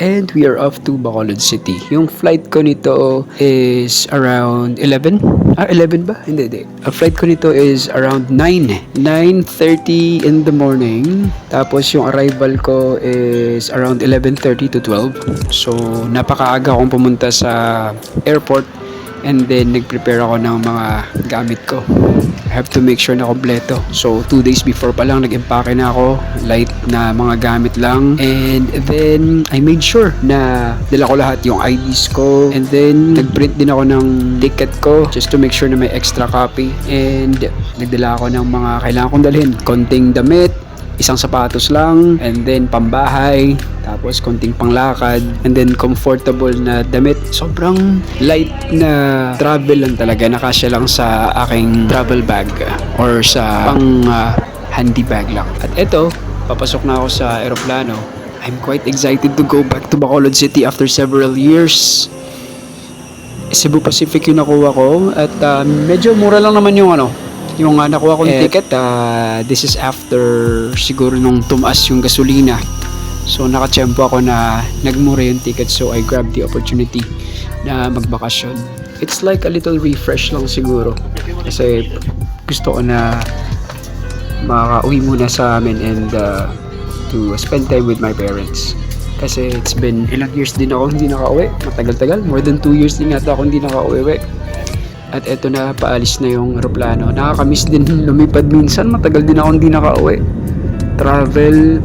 And we are off to Bacolod City. Yung flight ko nito is around 11? 11 ba? Hindi. Ang flight ko nito is around 9. 9:30 in the morning. Tapos yung arrival ko is around 11:30 to 12. So, napakaaga akong pumunta sa airport. And then, nag-prepare ako ng mga gamit ko. I have to make sure na kompleto. So, 2 days before pa lang, nag-empake na ako. Light na mga gamit lang. And then, I made sure na dala ko lahat yung IDs ko. And then, nag-print din ako ng ticket ko just to make sure na may extra copy. And, nagdala ako ng mga kailangan kong dalhin. Konting damit, isang sapatos lang, and then pambahay, tapos konting panglakad, and then comfortable na damit. Sobrang light na travel lang talaga, nakasya lang sa aking travel bag or sa pang handy bag lang. At eto, papasok na ako sa eroplano. I'm quite excited to go back to Bacolod City after several years. Cebu Pacific yung nakuha ko, at medyo mura lang naman yung nakuha kong ticket. This is after siguro nung tumaas yung gasolina. So nakatsyempo ako na nagmura yung ticket, so I grabbed the opportunity na magbakasyon. It's like a little refresh lang siguro. Kasi gusto ko na makauwi muna sa amin and to spend time with my parents. Kasi it's been ilang years din ako hindi nakauwi. Matagal-tagal. More than 2 years din yata ako hindi nakauwi. At eto na, paalis na yung aeroplano. Nakakamiss din lumipad minsan. Matagal din ako hindi nakauwi. Travel.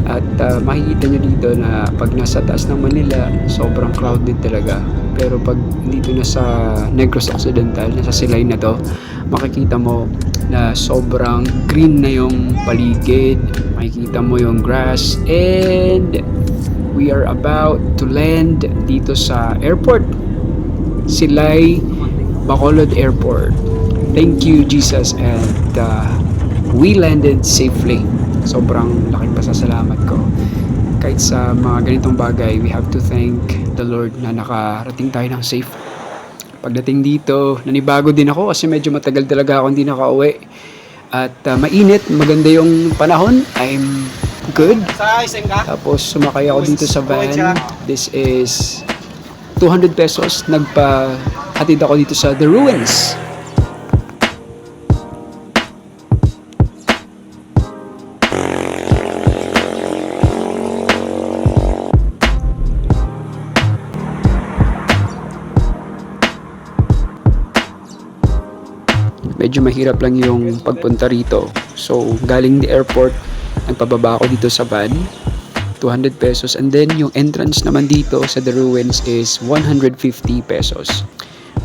At makikita nyo dito na pag nasa taas ng Manila, sobrang crowded talaga. Pero pag dito na sa Negros Occidental, nasa Silay na to, makikita mo na sobrang green na yung paligid. Makikita mo yung grass. And we are about to land dito sa airport. Silay Bacolod Airport. Thank you, Jesus, and we landed safely. Sobrang laking pasasalamat ko. Kahit sa mga ganitong bagay, we have to thank the Lord na nakarating tayo ng safe. Pagdating dito, nanibago din ako kasi medyo matagal talaga ako hindi nakauwi. At mainit, maganda yung panahon. I'm good. Tapos sumakay ako dito sa van. This is 200 pesos. Nagpa-hatid ako dito sa The Ruins. Medyo mahirap lang yung pagpunta rito. So, galing the airport, nagpababa ako dito sa van. 200 pesos, and then yung entrance naman dito sa The Ruins is 150 pesos.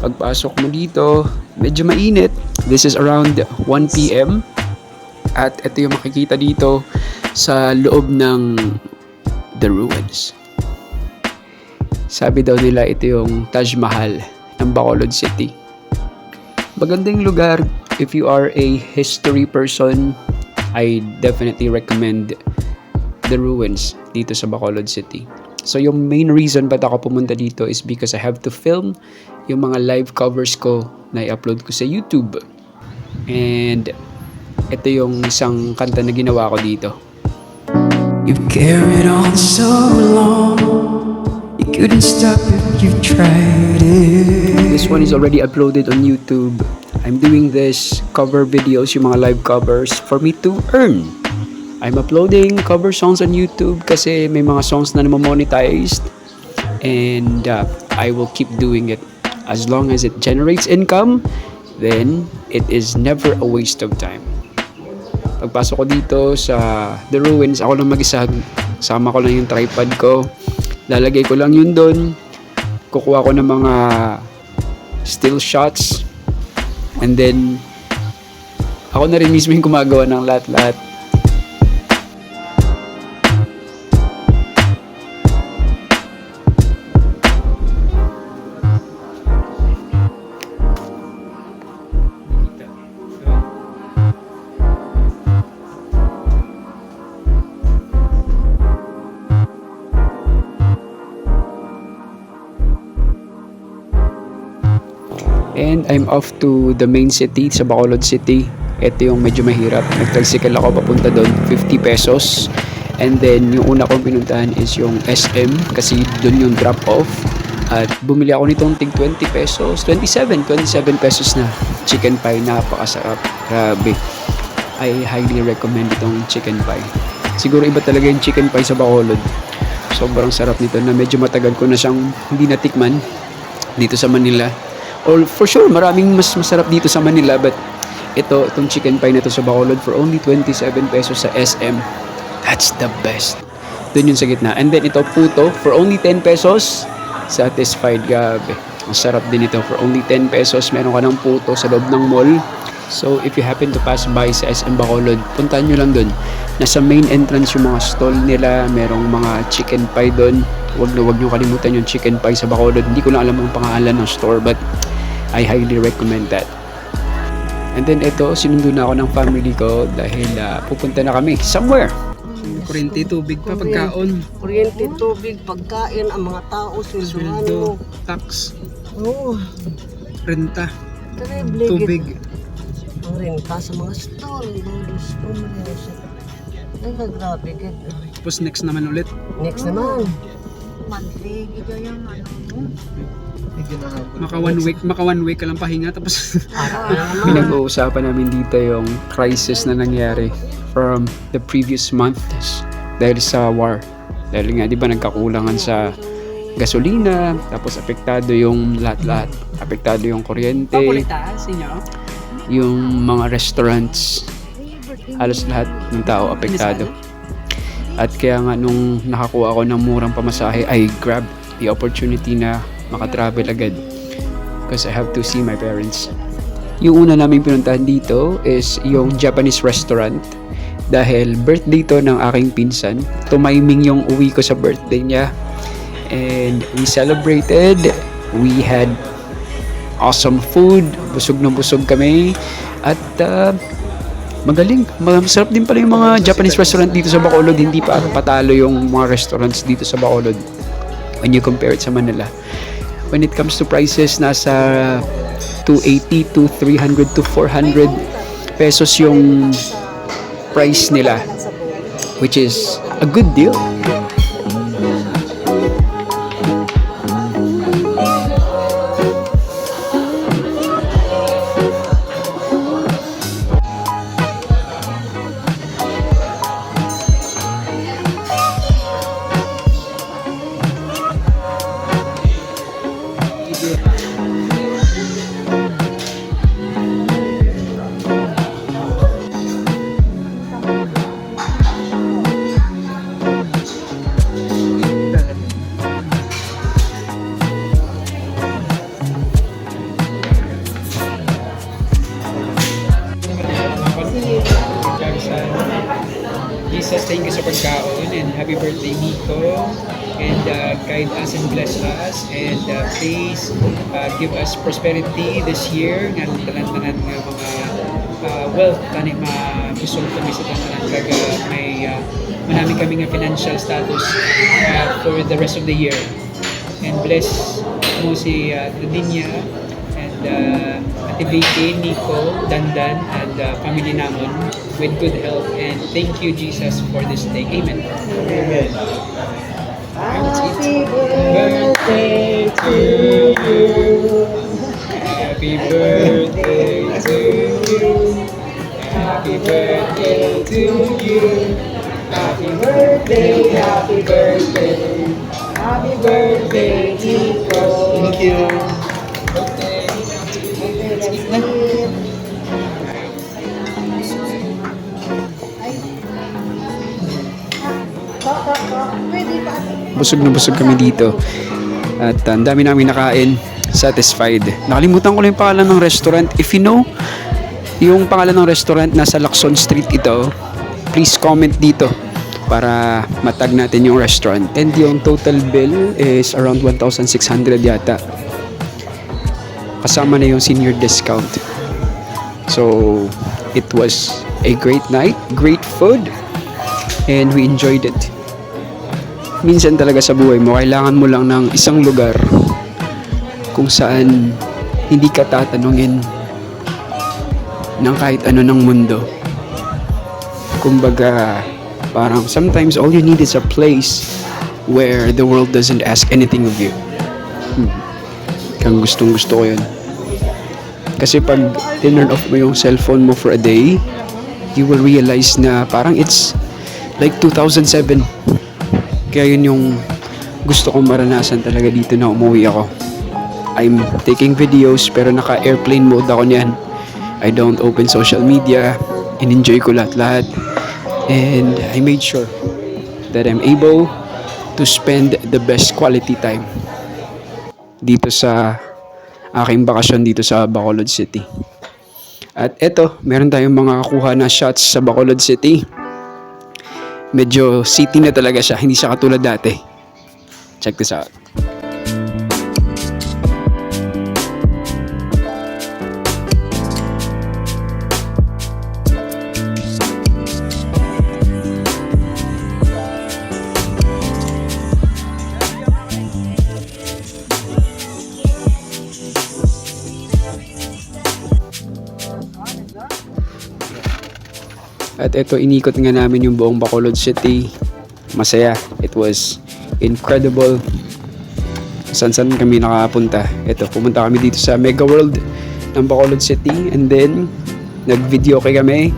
Pagpasok mo dito, medyo mainit. This is around 1 p.m. At ito yung makikita dito sa loob ng The Ruins. Sabi daw nila ito yung Taj Mahal ng Bacolod City. Magandang lugar. If you are a history person, I definitely recommend The Ruins dito sa Bacolod City. So yung main reason ba't ako pumunta dito is because I have to film yung mga live covers ko na i-upload ko sa YouTube. And ito yung isang kanta na ginawa ko dito. You've carried on so long, you couldn't stop if you tried it. This one is already uploaded on YouTube. I'm doing this cover videos, yung mga live covers, for me to earn. I'm uploading cover songs on YouTube kasi may mga songs na monetized, and I will keep doing it as long as it generates income. Then it is never a waste of time. Pagpasok ko dito sa The Ruins, ako lang mag-isa. Sama ko lang yung tripod ko. Lalagay ko lang yun doon. Kukuha ko ng mga still shots, and then ako na rin mismo yung gumagawa ng lahat-lahat. And I'm off to the main city sa Bacolod City. Ito yung medyo mahirap. Nag-tricycle ako papunta doon, 50 pesos. And then, yung una kong pinuntahan is yung SM kasi doon yung drop-off. At bumili ako nitong tig 20 pesos, 27 pesos na chicken pie. Napakasarap. Grabe. I highly recommend itong chicken pie. Siguro iba talaga yung chicken pie sa Bacolod. Sobrang sarap nito na medyo matagal ko na siyang hindi natikman dito sa Manila. Or for sure, maraming mas masarap dito sa Manila, but itong chicken pie na to sa Bacolod for only 27 pesos sa SM. That's the best. Doon yung sa gitna. And then ito puto for only 10 pesos. Satisfied, gabi. Ang sarap din ito for only 10 pesos. Meron ka ng puto sa loob ng mall. So if you happen to pass by sa SM Bacolod, puntahan nyo lang doon. Nasa main entrance yung mga stall nila. Merong mga chicken pie doon. Wag nyo kalimutan yung chicken pie sa Bacolod. Hindi ko lang alam ang pangalan ng store, but I highly recommend that. And then ito, sinundo na ako ng family ko dahil pupunta na kami somewhere. Kuryente, tubig pa, pagkaon. Kuryente, tubig, pagkain, ang mga tao, sweldohan mo. Tax, Oo. renta, Terrible. tubig. Ang renta sa mga stall. Diyos ko, ay, grabe. Tapos next naman ulit. Next naman. Monthly, gito yung ano mo. Maka one week ka lang pahinga. Tapos Araw na naman. pinag-uusapan namin dito yung crisis na nangyari from the previous months dahil sa war. Dahil nga, di ba, nagkakulangan sa gasolina, tapos apektado yung lahat-lahat. Apektado yung kuryente, yung mga restaurants, halos lahat ng tao apektado. At kaya nga nung nakakuha ako ng murang pamasahe, I grab the opportunity na makatravel agad because I have to see my parents. Yung una namin pinuntahan dito is yung Japanese restaurant dahil birthday to ng aking pinsan. Tumiming yung uwi ko sa birthday niya and we celebrated. We had awesome food, busog na busog kami at magaling. Masarap din pala yung mga Japanese restaurant dito sa Bacolod. Hindi pa patalo yung mga restaurants dito sa Bacolod when you compare it sa Manila. When it comes to prices, nasa 280 to 300 to 400 pesos yung price nila, which is a good deal. Jesus, thank you sa pagkaon and happy birthday, Nico. And guide us and bless us and please give us prosperity this year nga tanan-tanan nga mga wealth tani makusog kami sa tanan kaga may manami kami nga financial status for the rest of the year. And bless mo si Dinya and Ate Vicky, Nico, Dandan and family namon with good health, and thank you Jesus for this day. Amen. Amen. Happy birthday to you. Happy birthday to you. Happy birthday to you. Happy birthday, happy birthday. Happy birthday, Chico. Thank you. Busog na busog kami dito. At ang dami namin nakain. Satisfied. Nakalimutan ko lang yung pangalan ng restaurant. If you know yung pangalan ng restaurant, nasa Lacson Street ito, please comment dito para matag natin yung restaurant. And yung total bill is around 1,600 yata. Kasama na yung senior discount. So, it was a great night, great food, and we enjoyed it. Minsan talaga sa buhay mo, kailangan mo lang ng isang lugar kung saan hindi ka tatanungin ng kahit ano ng mundo. Kumbaga, Parang sometimes all you need is a place where the world doesn't ask anything of you. Kang gustong gusto ko yun. Kasi pag tinurn off mo yung cellphone mo for a day, you will realize na parang it's like 2007. Kaya yun yung gusto kong maranasan talaga dito na umuwi ako. I'm taking videos pero naka-airplane mode ako niyan. I don't open social media. In-enjoy ko lahat-lahat. And I made sure that I'm able to spend the best quality time dito sa aking bakasyon dito sa Bacolod City. At eto, meron tayong mga kuha na shots sa Bacolod City. Medyo city na talaga siya, hindi siya katulad dati. Check this out. At ito, inikot nga namin yung buong Bacolod City. Masaya. It was incredible. Saan kami nakapunta. Ito, pumunta kami dito sa Mega World ng Bacolod City. And then, nag-video kami.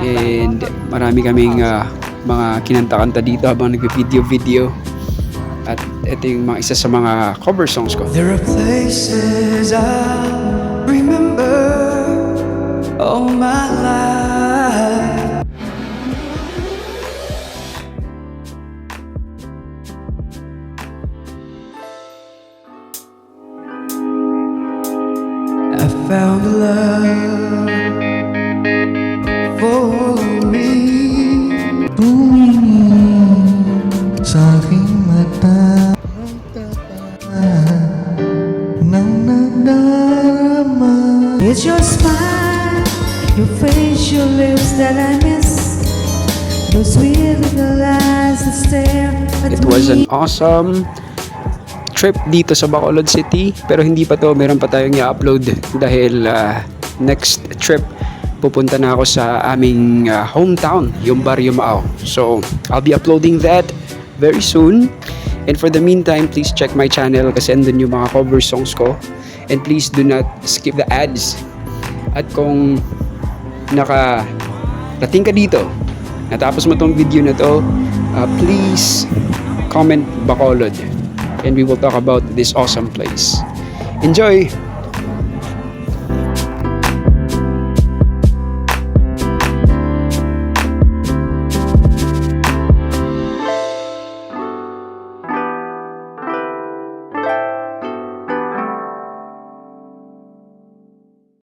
And marami kaming mga kinanta-kanta dito habang nag-video. At ito yung mga isa sa mga cover songs ko. There are places I remember all my life. I found love for me. Sa aking mata nang nadarama. It's your smile, your face, your lips that I miss. Those sweet little eyes that stare at It was an awesome trip dito sa Bacolod City, pero hindi pa to, meron pa tayong i-upload dahil next trip pupunta na ako sa aming hometown, yung Barrio Mao. So I'll be uploading that very soon, and for the meantime, please check my channel kasi andun yung mga cover songs ko, and please do not skip the ads. At kung nakarating ka dito, natapos mo tong video na to, please comment Bacolod and we will talk about this awesome place. Enjoy!